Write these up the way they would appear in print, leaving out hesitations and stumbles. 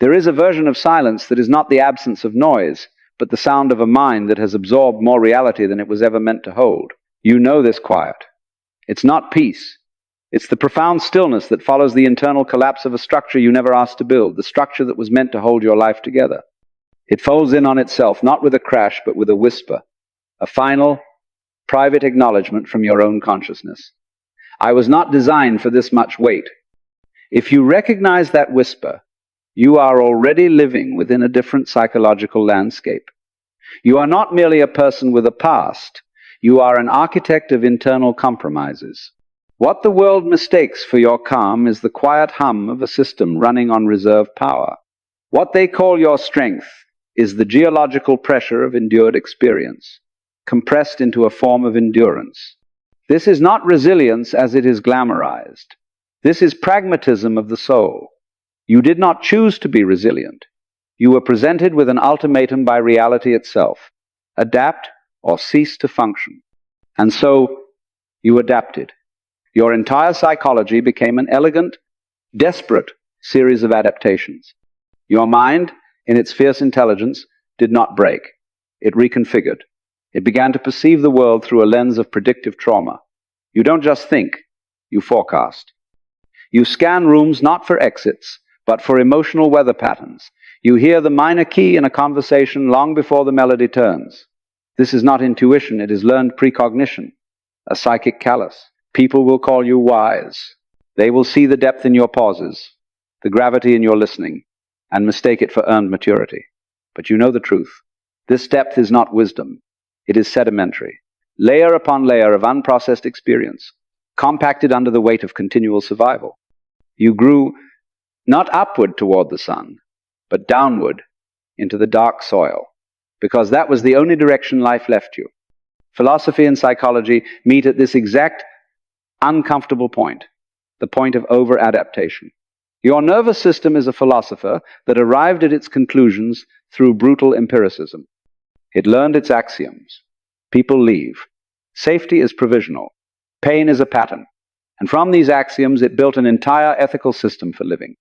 There is a version of silence that is not the absence of noise, but the sound of a mind that has absorbed more reality than it was ever meant to hold. You know this quiet. It's not peace. It's the profound stillness that follows the internal collapse of a structure you never asked to build, the structure that was meant to hold your life together. It folds in on itself, not with a crash, but with a whisper, a final, private acknowledgement from your own consciousness. I was not designed for this much weight. If you recognize that whisper, you are already living within a different psychological landscape. You are not merely a person with a past. You are an architect of internal compromises. What the world mistakes for your calm is the quiet hum of a system running on reserve power. What they call your strength is the geological pressure of endured experience, compressed into a form of endurance. This is not resilience as it is glamorized. This is pragmatism of the soul. You did not choose to be resilient. You were presented with an ultimatum by reality itself. Adapt or cease to function. And so, you adapted. Your entire psychology became an elegant, desperate series of adaptations. Your mind, in its fierce intelligence, did not break. It reconfigured. It began to perceive the world through a lens of predictive trauma. You don't just think, you forecast. You scan rooms not for exits, but for emotional weather patterns. You hear the minor key in a conversation long before the melody turns. This is not intuition, it is learned precognition, a psychic callus. People will call you wise. They will see the depth in your pauses, the gravity in your listening, and mistake it for earned maturity. But you know the truth. This depth is not wisdom. It is sedimentary, layer upon layer of unprocessed experience, compacted under the weight of continual survival. You grew not upward toward the sun, but downward into the dark soil, because that was the only direction life left you. Philosophy and psychology meet at this exact uncomfortable point, the point of over-adaptation. Your nervous system is a philosopher that arrived at its conclusions through brutal empiricism. It learned its axioms. People leave. Safety is provisional. Pain is a pattern. And from these axioms, it built an entire ethical system for living.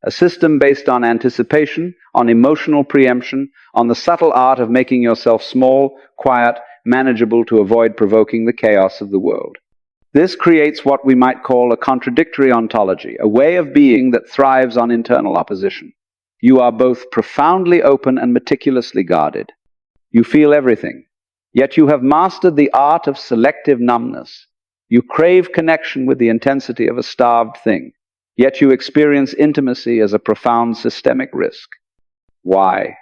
A system based on anticipation, on emotional preemption, on the subtle art of making yourself small, quiet, manageable to avoid provoking the chaos of the world. This creates what we might call a contradictory ontology, a way of being that thrives on internal opposition. You are both profoundly open and meticulously guarded. You feel everything, yet you have mastered the art of selective numbness. You crave connection with the intensity of a starved thing, yet you experience intimacy as a profound systemic risk. Why?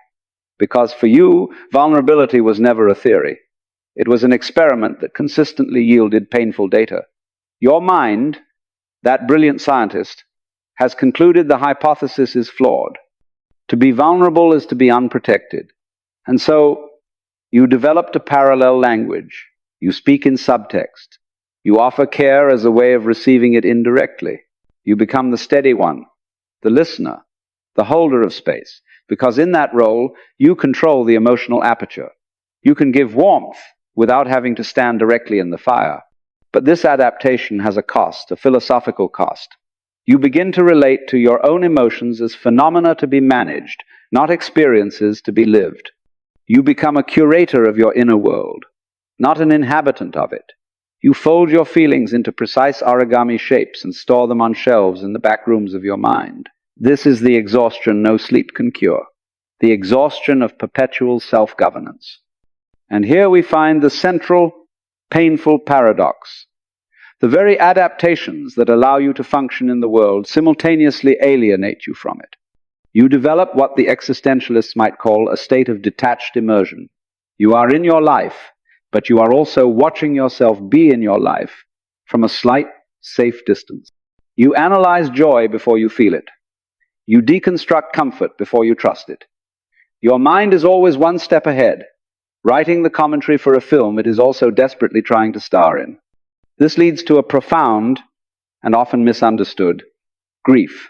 Because for you, vulnerability was never a theory. It was an experiment that consistently yielded painful data. Your mind, that brilliant scientist, has concluded the hypothesis is flawed. To be vulnerable is to be unprotected. And so, you developed a parallel language. You speak in subtext. You offer care as a way of receiving it indirectly. You become the steady one, the listener, the holder of space, because in that role, you control the emotional aperture. You can give warmth without having to stand directly in the fire. But this adaptation has a cost, a philosophical cost. You begin to relate to your own emotions as phenomena to be managed, not experiences to be lived. You become a curator of your inner world, not an inhabitant of it. You fold your feelings into precise origami shapes and store them on shelves in the back rooms of your mind. This is the exhaustion no sleep can cure, the exhaustion of perpetual self-governance. And here we find the central, painful paradox. The very adaptations that allow you to function in the world simultaneously alienate you from it. You develop what the existentialists might call a state of detached immersion. You are in your life, but you are also watching yourself be in your life from a slight, safe distance. You analyze joy before you feel it. You deconstruct comfort before you trust it. Your mind is always one step ahead, writing the commentary for a film it is also desperately trying to star in. This leads to a profound, and often misunderstood, grief.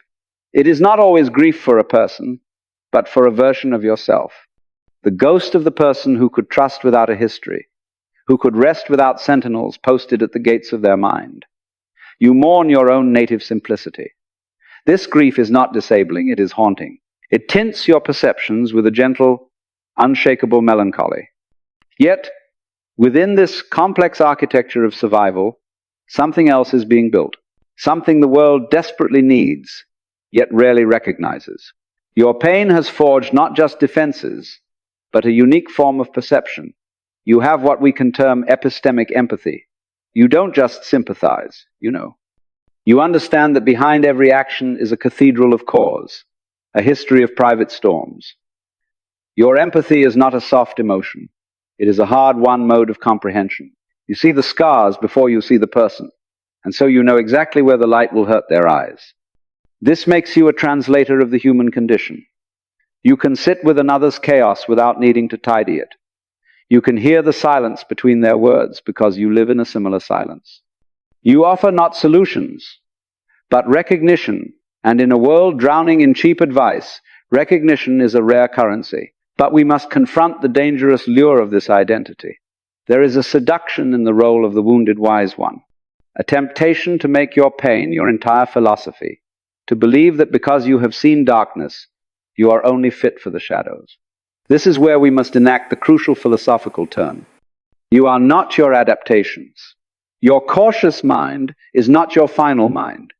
It is not always grief for a person, but for a version of yourself. The ghost of the person who could trust without a history, who could rest without sentinels posted at the gates of their mind. You mourn your own native simplicity. This grief is not disabling, it is haunting. It tints your perceptions with a gentle, unshakable melancholy. Yet, within this complex architecture of survival, something else is being built, something the world desperately needs, yet rarely recognizes. Your pain has forged not just defenses, but a unique form of perception. You have what we can term epistemic empathy. You don't just sympathize, you know. You understand that behind every action is a cathedral of cause, a history of private storms. Your empathy is not a soft emotion. It is a hard-won mode of comprehension. You see the scars before you see the person, and so you know exactly where the light will hurt their eyes. This makes you a translator of the human condition. You can sit with another's chaos without needing to tidy it. You can hear the silence between their words because you live in a similar silence. You offer not solutions, but recognition, and in a world drowning in cheap advice, recognition is a rare currency. But we must confront the dangerous lure of this identity. There is a seduction in the role of the wounded wise one, a temptation to make your pain your entire philosophy, to believe that because you have seen darkness, you are only fit for the shadows. This is where we must enact the crucial philosophical turn. You are not your adaptations. Your cautious mind is not your final mind.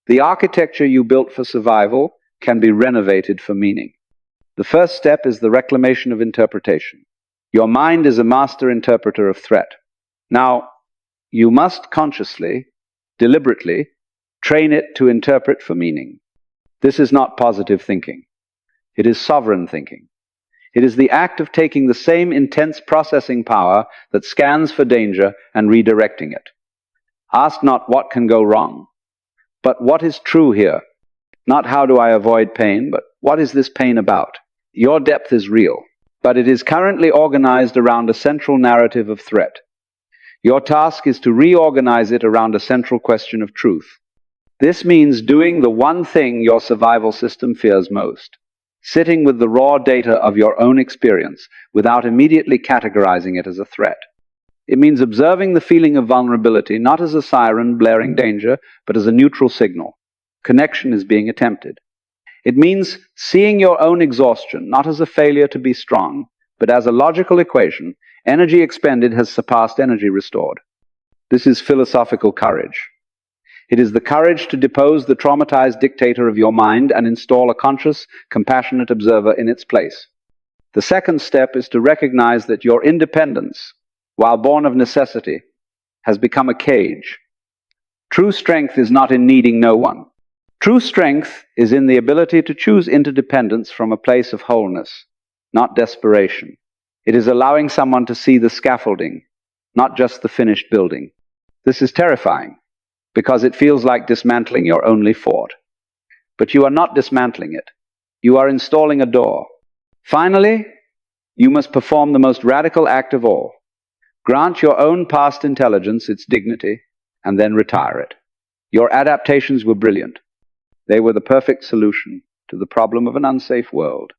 The architecture you built for survival can be renovated for meaning. The first step is the reclamation of interpretation. Your mind is a master interpreter of threat. Now, you must consciously, deliberately, train it to interpret for meaning. This is not positive thinking. It is sovereign thinking. It is the act of taking the same intense processing power that scans for danger and redirecting it. Ask not what can go wrong, but what is true here. Not how do I avoid pain, but what is this pain about? Your depth is real, but it is currently organized around a central narrative of threat. Your task is to reorganize it around a central question of truth. This means doing the one thing your survival system fears most, sitting with the raw data of your own experience without immediately categorizing it as a threat. It means observing the feeling of vulnerability not as a siren blaring danger, but as a neutral signal. Connection is being attempted. It means seeing your own exhaustion not as a failure to be strong, but as a logical equation. Energy expended has surpassed energy restored. This is philosophical courage. It is the courage to depose the traumatized dictator of your mind and install a conscious, compassionate observer in its place. The second step is to recognize that your independence, while born of necessity, has become a cage. True strength is not in needing no one. True strength is in the ability to choose interdependence from a place of wholeness, not desperation. It is allowing someone to see the scaffolding, not just the finished building. This is terrifying, because it feels like dismantling your only fort. But you are not dismantling it. You are installing a door. Finally, you must perform the most radical act of all. Grant your own past intelligence its dignity, and then retire it. Your adaptations were brilliant. They were the perfect solution to the problem of an unsafe world.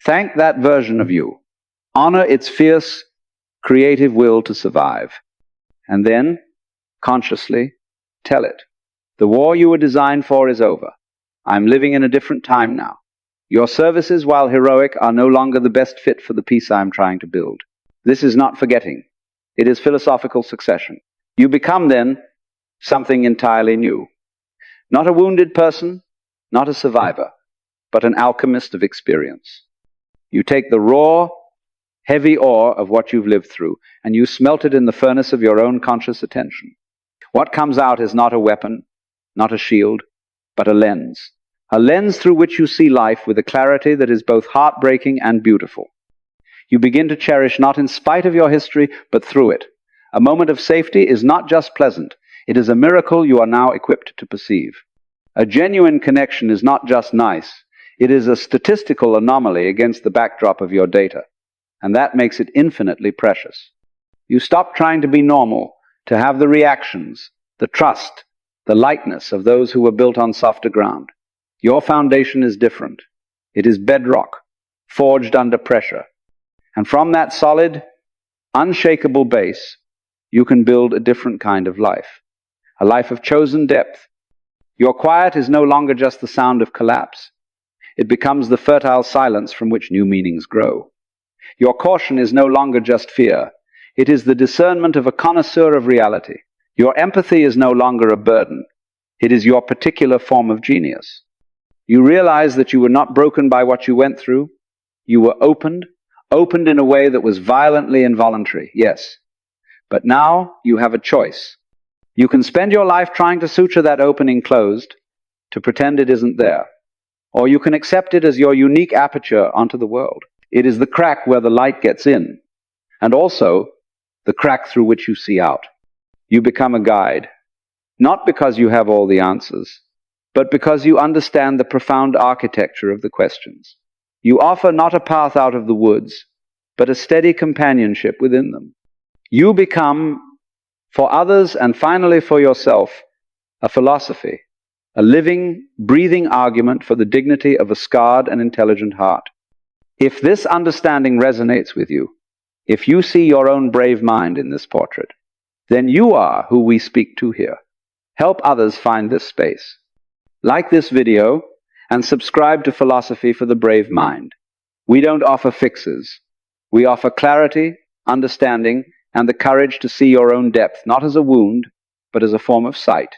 Thank that version of you. Honor its fierce, creative will to survive. And then, consciously, tell it. The war you were designed for is over. I'm living in a different time now. Your services, while heroic, are no longer the best fit for the peace I am trying to build. This is not forgetting. It is philosophical succession. You become, then, something entirely new. Not a wounded person, not a survivor, but an alchemist of experience. You take the raw, heavy ore of what you've lived through, and you smelt it in the furnace of your own conscious attention. What comes out is not a weapon, not a shield, but a lens through which you see life with a clarity that is both heartbreaking and beautiful. You begin to cherish not in spite of your history, but through it. A moment of safety is not just pleasant, it is a miracle you are now equipped to perceive. A genuine connection is not just nice, it is a statistical anomaly against the backdrop of your data, and that makes it infinitely precious. You stop trying to be normal, to have the reactions, the trust, the lightness of those who were built on softer ground. Your foundation is different. It is bedrock, forged under pressure. And from that solid, unshakable base, you can build a different kind of life, a life of chosen depth. Your quiet is no longer just the sound of collapse. It becomes the fertile silence from which new meanings grow. Your caution is no longer just fear. It is the discernment of a connoisseur of reality. Your empathy is no longer a burden. It is your particular form of genius. You realize that you were not broken by what you went through. You were opened in a way that was violently involuntary, yes. But now you have a choice. You can spend your life trying to suture that opening closed, to pretend it isn't there. Or you can accept it as your unique aperture onto the world. It is the crack where the light gets in, and also the crack through which you see out. You become a guide, not because you have all the answers, but because you understand the profound architecture of the questions. You offer not a path out of the woods, but a steady companionship within them. You become, for others and finally for yourself, a philosophy, a living, breathing argument for the dignity of a scarred and intelligent heart. If this understanding resonates with you, if you see your own brave mind in this portrait, then you are who we speak to here. Help others find this space. Like this video and subscribe to Philosophy for the Brave Mind. We don't offer fixes. We offer clarity, understanding, and the courage to see your own depth, not as a wound, but as a form of sight.